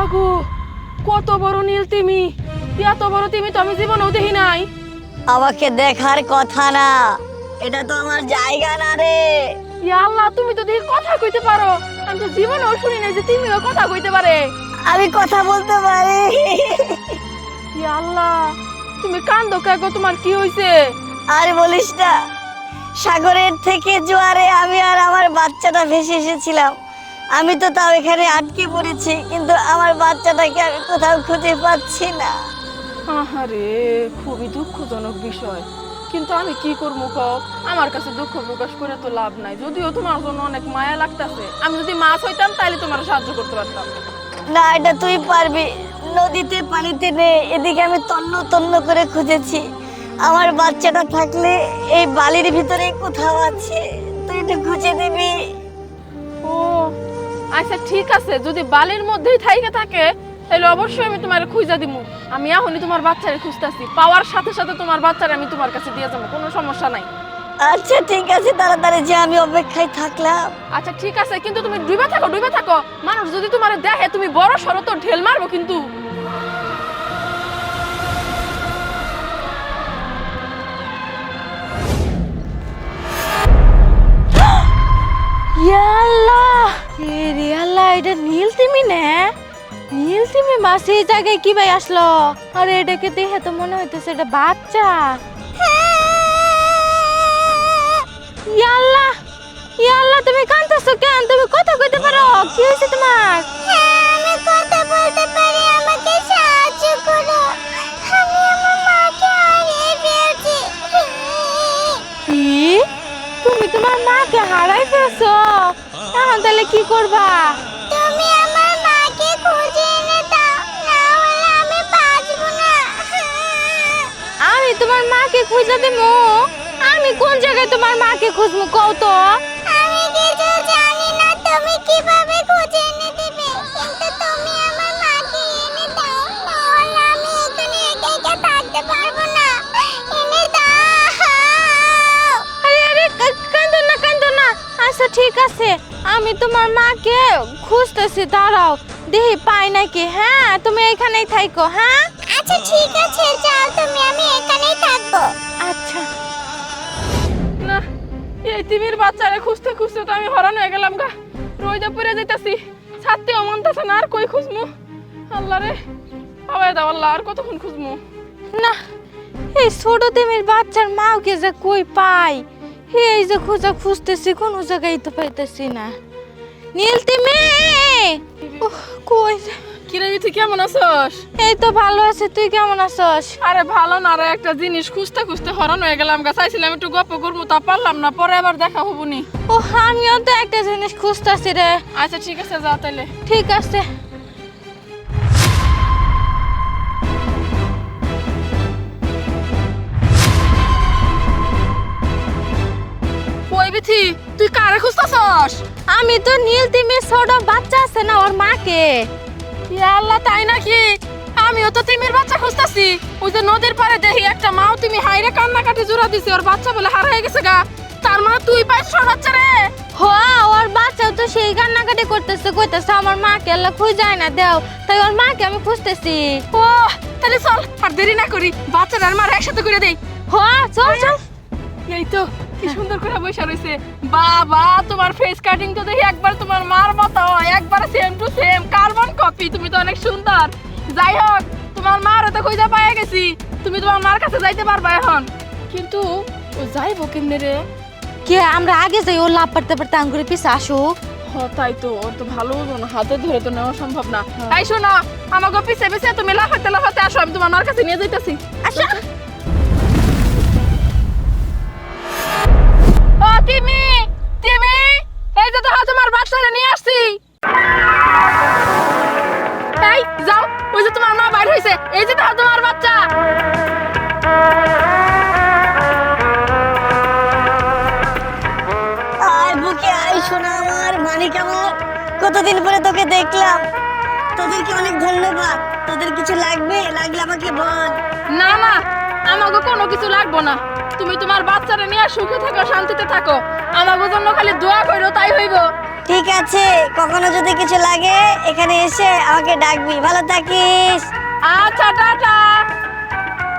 আল্লাহ গো, কত বড় নীল তিমি! এত বড় তিমি তো আমি জীবনেও দেখি নাই। আমাকে দেখার কথা না, এটা তো আমার জায়গা না রে। ইয়া আল্লাহ, তুমি তো দেখি কথা কইতে পারো। আমি তো জীবনেও শুনি নাই যে তিমিও কথা কইতে পারে। আমি কথা বলতে পারি। ইয়া আল্লাহ, তুমি কান্দো কে গো? তোমার কি হইছে? আর বলিস না, সাগরের থেকে জোয়ারে আমি আর আমার বাচ্চাটা ভেসে এসেছিলাম। আমি তো তাও এখানে আটকে পড়েছি, কিন্তু আমার বাচ্চাটাকে আমি কোথাও খুঁজে পাচ্ছি না। আহারে, খুবই দুঃখজনক বিষয়। কিন্তু আমি কি করবো কও? আমার কাছে দুঃখ প্রকাশ করে তো লাভ নাই। যদিও তোমার জন্য অনেক মায়া লাগতাছে। আমি যদি মাছ হইতাম তাহলে তোমার সাহায্য করতে পারতাম। না, এটা তুই পারবি। নদীতে পানিতে নেই, এদিকে আমি তন্ন তন্ন করে খুঁজেছি। আমার বাচ্চাটা থাকলে এই বালির ভিতরে কোথাও আছে, তুই একটু খুঁজে দিবি। ও আচ্ছা, ঠিক আছে। যদি বালির মধ্যেই থাইকে থাকে তাহলে অবশ্যই আমি তোমার খুঁজা দিমু। আমি এখনই তোমার বাচ্চারে খুঁজতেছি। পাওয়ার সাথে সাথে তোমার বাচ্চারে আমি তোমার কাছে দিয়ে যাবো, কোনো সমস্যা নাই। আচ্ছা ঠিক আছে, তাড়াতাড়ি যে, আমি অপেক্ষায় থাকলাম। আচ্ছা ঠিক আছে, কিন্তু তুমি ডুবে থাকো, ডুবে থাকো। মানুষ যদি তোমার দেখে তুমি বড় সড়ো তো ঢেল মারবো কিন্তু। ইয়াল্লাহ, এরে আল্লাহ, এটা নীল তিমি না? নীল তিমি মাছ এই জায়গায় কি ভাই আসলো? আরে এটাকে দেখে তো মনে হইতেছে এটা বাচ্চা। ইয়াল্লাহ, ইয়াল্লাহ, তুমি কাঁদতেছো কেন? তুমি কথা কইতে পারো? কি হয়েছে তোমার? আমি কথা বলতে পারি, আমাকে সাহায্য করো। আমি আমার মাকে হারিয়ে ফেলছি। কি? তুমি তোমার মাকে হারাই ফেলছো? এখন তাহলে কি করবা? তুমি আমার মাকে খুঁজে এনে দাও, না হলে আমি বাঁচবো না। আমি তোমার মাকে খুঁজে দেবো? আমি কোন জায়গায় তোমার মাকে খুঁজবো কও তো? আমি কিছু জানি না তুমি কিভাবে খুঁজে এনে দিবে, কিন্তু তুমি আমার মাকে এনে দাও, না হলে আমি এখানে একা একা থাকতে পারবো না। এনে দাও। আরে আরে, কান্দো না, কান্দো না। আচ্ছা ঠিক আছে, আমি তোমার মাকে খুঁজতেছি, দাঁড়াও দেখি পাই নাকি। হ্যাঁ, তুমি এখানেই থাইকো। হ্যাঁ আচ্ছা ঠিক আছে, যাও তুমি, আমি এখানেই থাকবো। আচ্ছা। না, এই তিমির বাচ্চারে খুঁজতে খুঁজতে তো আমি হরান হয়ে গেলাম গা। রোদে পড়ে যাইতাছি, ছাড়তেও মনতাছে না। আর কই খুঁজমু? আল্লাহ রে, পাওয়াই দাও আল্লাহ, আর কতক্ষণ খুঁজমু? না, এই ছোট তিমির বাচ্চার মাকে যে কই পাই? এই যে খুঁজতেছি, কোনো জায়গায় তো পাইতেছি না। নীল তিমি, উহ, কই? কিরে তুই কেমন আছস? এই তো ভালো আছে, তুই কেমন আছস? আরে ভালো না রে, একটা জিনিস খুঁজতে খুঁজতে হরান হয়ে গেলাম গা। চাইছিলাম একটু গপ্প করবো, তা পারলাম না। পরে আবার দেখা হবো নি। ও, আমিও তো একটা জিনিস খুঁজতেছি রে। আচ্ছা ঠিক আছে, যা তাইলে। ঠিক আছে। কই বিথি, তুই কারে খুঁজতাছস? আমি তো নীল তিমির ছোট বাচ্চা আছে না, ওর মাকে। ইয়া আল্লাহ, তাই নাকি? আমিও তো তিমির বাচ্চা খুঁজতাছি। ওই যে নদীর পাড়ে দেখি একটা মাও তিমি হাইরে কান্নাকাটি জোড়া দিছে, ওর বাচ্চা বলে হারিয়ে গেছে গা। তার মানে তুই পাইছ ওর বাচ্চা রে? ওর বাচ্চা তো সেই কান্নাকাটি করতেছে, কইতেছে আমার মাকে আল্লাহ খুঁজায় না দেও। তাই ওর মাকে আমি খুঁজতেছি। ও তাহলে চল, আর দেরি না করি, বাচ্চাটা আর মার একসাথে করে দেই। চল চল। এই তো কি সুন্দর করে বসে রইছে। বাবা, তোমার ফেস কাটিং তো দেখি একবার তোমার মার মতো, একবার same to same carbon copy. তুমি তো অনেক সুন্দর। যাই হোক, তোমার মার তো খুঁজে পাইয়া গেছি। তুমি তোমার মার কাছে যাইতে পারবা এখন। কিন্তু ও যাইবো কেমনে রে? কে, আমরা আগে যাই, ও লাভ পারতে পারতে আঙ্গুরে পিছে আসুক। তাই তো, ওর তো ভালো না, হাতে ধরে তো নেওয়া সম্ভব না। তাই শোনো, আমাকে পিছে পিছে তুমি লাফাতে লাফাতে আসো, আমি তোমার মার কাছে নিয়ে যাইতাছি। আসো। ও তিমি, তিমি, এই যে দেখো তোমার বাচ্চারে নিয়ে আসছি। এই যাও, ওই যে তোমার মা বাইর হইছে, এই যে দেখো তোমার বাচ্চা। আয় বুকে আয়, শোনা আমার মানিক আমার, কতদিন পরে তোকে দেখলাম। তোদেরকে অনেক ধন্যবাদ। তোদের কিছু লাগবে? লাগলে আমাকে বল। না না, আমাকে কোনো কিছু লাগবো না। তুমি তোমার বাচ্চারে নিয়ে সুখে থাকো, শান্তিতে থাকো। আমাকে জন্য খালি দোয়া করো, তাই হইব। ঠিক আছে। আছে, কখনো যদি কিছু লাগে এখানে এসে আমাকে ডাকবি। ভালো থাকিস। আচ্ছা টাটা।